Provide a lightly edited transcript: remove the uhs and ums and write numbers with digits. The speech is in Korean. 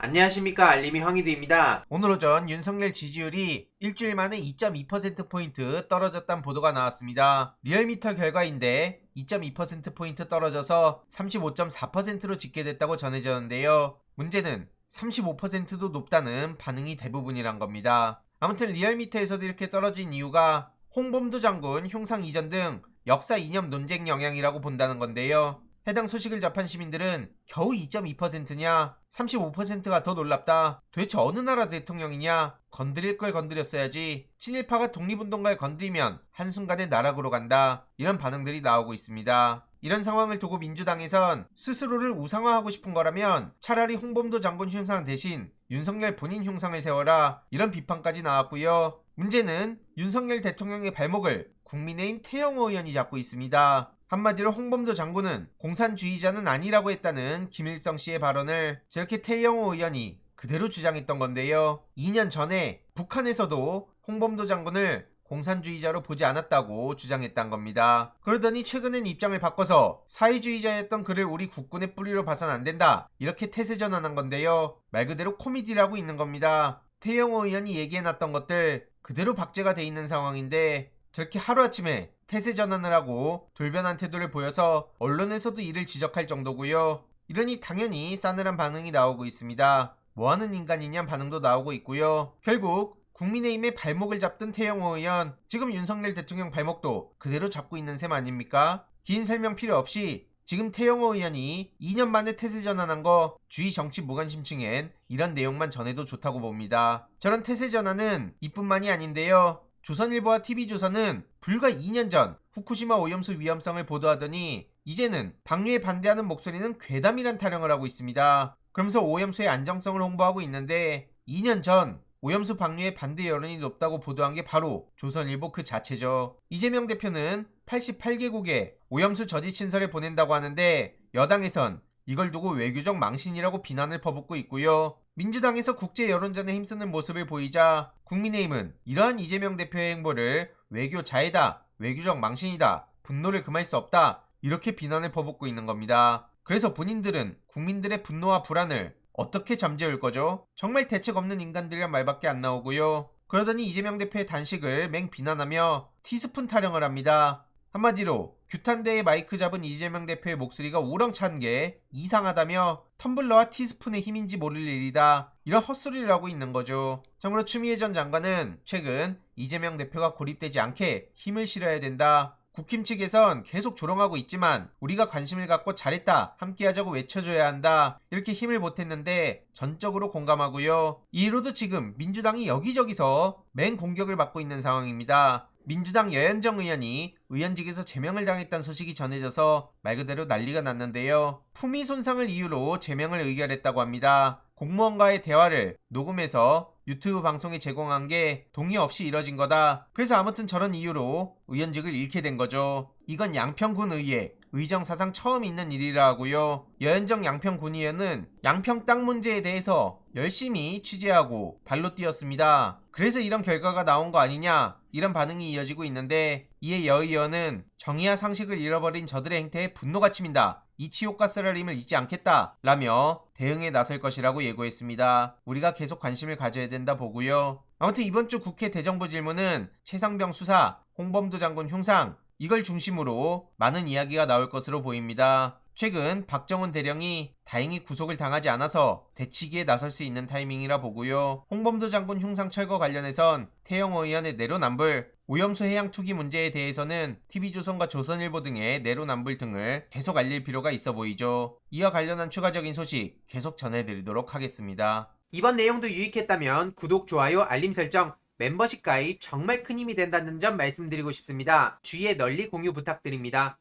안녕하십니까, 알림이 황희두입니다. 오늘 오전 윤석열 지지율이 일주일 만에 2.2%포인트 떨어졌다는 보도가 나왔습니다. 리얼미터 결과인데 2.2%포인트 떨어져서 35.4%로 집계됐다고 전해졌는데요. 문제는 35%도 높다는 반응이 대부분이란 겁니다. 아무튼 리얼미터에서도 이렇게 떨어진 이유가 홍범도 장군 흉상 이전 등 역사 이념 논쟁 영향이라고 본다는 건데요. 해당 소식을 접한 시민들은 겨우 2.2%냐? 35%가 더 놀랍다. 도대체 어느 나라 대통령이냐? 건드릴 걸 건드렸어야지. 친일파가 독립운동가를 건드리면 한순간에 나락으로 간다. 이런 반응들이 나오고 있습니다. 이런 상황을 두고 민주당에선 스스로를 우상화하고 싶은 거라면 차라리 홍범도 장군 흉상 대신 윤석열 본인 흉상을 세워라. 이런 비판까지 나왔고요. 문제는 윤석열 대통령의 발목을 국민의힘 태영호 의원이 잡고 있습니다. 한마디로 홍범도 장군은 공산주의자는 아니라고 했다는 김일성 씨의 발언을 저렇게 태영호 의원이 그대로 주장했던 건데요. 2년 전에 북한에서도 홍범도 장군을 공산주의자로 보지 않았다고 주장했던 겁니다. 그러더니 최근엔 입장을 바꿔서 사회주의자였던 그를 우리 국군의 뿌리로 봐선 안 된다. 이렇게 태세 전환한 건데요. 말 그대로 코미디라고 있는 겁니다. 태영호 의원이 얘기해놨던 것들 그대로 박제가 돼 있는 상황인데 저렇게 하루아침에 태세 전환을 하고 돌변한 태도를 보여서 언론에서도 이를 지적할 정도고요. 이러니 당연히 싸늘한 반응이 나오고 있습니다. 뭐하는 인간이냐 반응도 나오고 있고요. 결국 국민의힘의 발목을 잡던 태영호 의원, 지금 윤석열 대통령 발목도 그대로 잡고 있는 셈 아닙니까? 긴 설명 필요 없이 지금 태영호 의원이 2년 만에 태세 전환한 거 주의 정치 무관심층엔 이런 내용만 전해도 좋다고 봅니다. 저런 태세 전환은 이뿐만이 아닌데요. 조선일보와 TV조선은 불과 2년 전 후쿠시마 오염수 위험성을 보도하더니 이제는 방류에 반대하는 목소리는 괴담이란 타령을 하고 있습니다. 그러면서 오염수의 안정성을 홍보하고 있는데 2년 전 오염수 방류에 반대 여론이 높다고 보도한 게 바로 조선일보 그 자체죠. 이재명 대표는 88개국에 오염수 저지 친서를 보낸다고 하는데 여당에선 이걸 두고 외교적 망신이라고 비난을 퍼붓고 있고요. 민주당에서 국제 여론전에 힘쓰는 모습을 보이자 국민의힘은 이러한 이재명 대표의 행보를 외교 자해다, 외교적 망신이다, 분노를 금할 수 없다 이렇게 비난을 퍼붓고 있는 겁니다. 그래서 본인들은 국민들의 분노와 불안을 어떻게 잠재울 거죠? 정말 대책 없는 인간들이란 말밖에 안 나오고요. 그러더니 이재명 대표의 단식을 맹 비난하며 티스푼 타령을 합니다. 한마디로 규탄대에 마이크 잡은 이재명 대표의 목소리가 우렁찬 게 이상하다며 텀블러와 티스푼의 힘인지 모를 일이다. 이런 헛소리를 하고 있는 거죠. 참고로 추미애 전 장관은 최근 이재명 대표가 고립되지 않게 힘을 실어야 된다. 국힘 측에선 계속 조롱하고 있지만 우리가 관심을 갖고 잘했다, 함께하자고 외쳐줘야 한다 이렇게 힘을 보탰는데 전적으로 공감하고요. 이후로도 지금 민주당이 여기저기서 맹 공격을 받고 있는 상황입니다. 민주당 여현정 의원이 의원직에서 제명을 당했다는 소식이 전해져서 말 그대로 난리가 났는데요. 품위 손상을 이유로 제명을 의결했다고 합니다. 공무원과의 대화를 녹음해서 유튜브 방송에 제공한 게 동의 없이 이뤄진 거다. 그래서 아무튼 저런 이유로 의원직을 잃게 된 거죠. 이건 양평군 의회 의정사상 처음 있는 일이라 하고요. 여현정 양평군의원은 양평 땅 문제에 대해서 열심히 취재하고 발로 뛰었습니다. 그래서 이런 결과가 나온 거 아니냐 이런 반응이 이어지고 있는데 이에 여 의원은 정의와 상식을 잃어버린 저들의 행태에 분노가 치민다. 이 치욕가스라림을 잊지 않겠다 라며 대응에 나설 것이라고 예고했습니다. 우리가 계속 관심을 가져야 된다 보고요. 아무튼 이번 주 국회 대정부 질문은 최상병 수사, 홍범도 장군 흉상 이걸 중심으로 많은 이야기가 나올 것으로 보입니다. 최근 박정훈 대령이 다행히 구속을 당하지 않아서 되치기에 나설 수 있는 타이밍이라 보고요. 홍범도 장군 흉상 철거 관련해선 태영호 의원의 내로남불, 오염수 해양 투기 문제에 대해서는 TV조선과 조선일보 등의 내로남불 등을 계속 알릴 필요가 있어 보이죠. 이와 관련한 추가적인 소식 계속 전해드리도록 하겠습니다. 이번 내용도 유익했다면 구독, 좋아요, 알림 설정, 멤버십 가입 정말 큰 힘이 된다는 점 말씀드리고 싶습니다. 주위에 널리 공유 부탁드립니다.